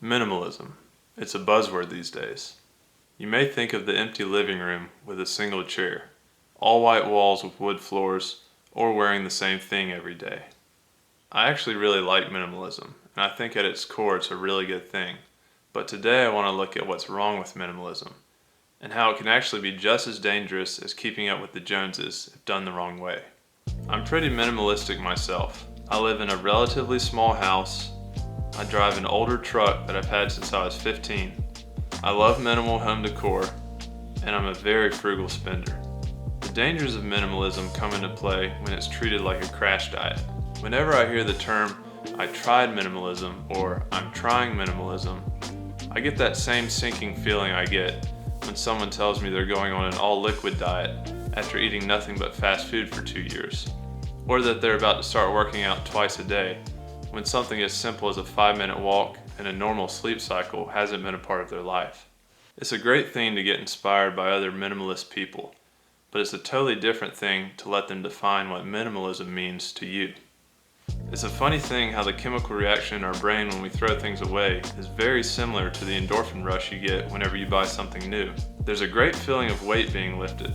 Minimalism. It's a buzzword these days. You may think of the empty living room with a single chair, all white walls with wood floors, or wearing the same thing every day. I actually really like minimalism, and I think at its core it's a really good thing. But today I want to look at what's wrong with minimalism, and how it can actually be just as dangerous as keeping up with the Joneses if done the wrong way. I'm pretty minimalistic myself. I live in a relatively small house. I drive an older truck that I've had since I was 15. I love minimal home decor, and I'm a very frugal spender. The dangers of minimalism come into play when it's treated like a crash diet. Whenever I hear the term, "I tried minimalism," or "I'm trying minimalism," I get that same sinking feeling I get when someone tells me they're going on an all-liquid diet after eating nothing but fast food for 2 years, or that they're about to start working out twice a day, when something as simple as a 5-minute walk and a normal sleep cycle hasn't been a part of their life. It's a great thing to get inspired by other minimalist people, but it's a totally different thing to let them define what minimalism means to you. It's a funny thing how the chemical reaction in our brain when we throw things away is very similar to the endorphin rush you get whenever you buy something new. There's a great feeling of weight being lifted,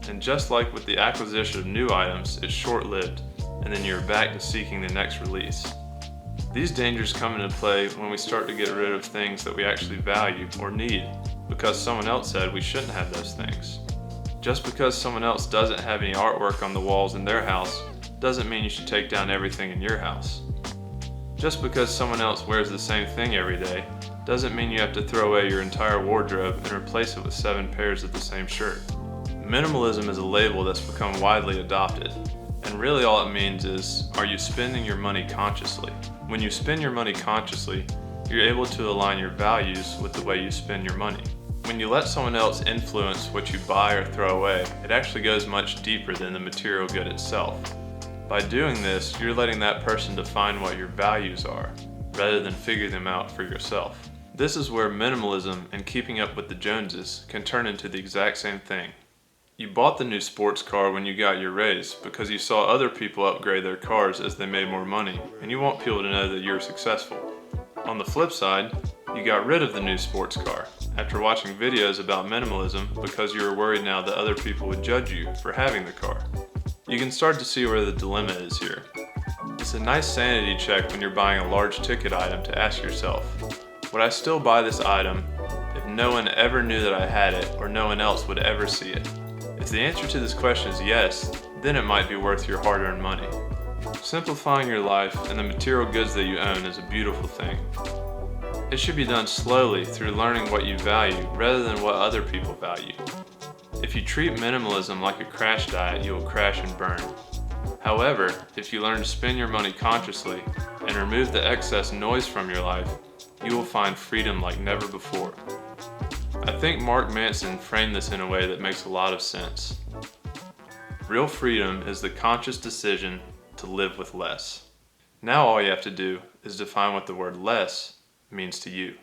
and just like with the acquisition of new items, it's short-lived, and then you're back to seeking the next release. These dangers come into play when we start to get rid of things that we actually value or need because someone else said we shouldn't have those things. Just because someone else doesn't have any artwork on the walls in their house doesn't mean you should take down everything in your house. Just because someone else wears the same thing every day doesn't mean you have to throw away your entire wardrobe and replace it with 7 pairs of the same shirt. Minimalism is a label that's become widely adopted, and really all it means is, are you spending your money consciously? When you spend your money consciously, you're able to align your values with the way you spend your money. When you let someone else influence what you buy or throw away, it actually goes much deeper than the material good itself. By doing this, you're letting that person define what your values are, rather than figure them out for yourself. This is where minimalism and keeping up with the Joneses can turn into the exact same thing. You bought the new sports car when you got your raise because you saw other people upgrade their cars as they made more money, and you want people to know that you're successful. On the flip side, you got rid of the new sports car after watching videos about minimalism because you were worried now that other people would judge you for having the car. You can start to see where the dilemma is here. It's a nice sanity check when you're buying a large ticket item to ask yourself, would I still buy this item if no one ever knew that I had it or no one else would ever see it? If the answer to this question is yes, then it might be worth your hard-earned money. Simplifying your life and the material goods that you own is a beautiful thing. It should be done slowly through learning what you value rather than what other people value. If you treat minimalism like a crash diet, you will crash and burn. However, if you learn to spend your money consciously and remove the excess noise from your life, you will find freedom like never before. I think Mark Manson framed this in a way that makes a lot of sense. Real freedom is the conscious decision to live with less. Now all you have to do is define what the word less means to you.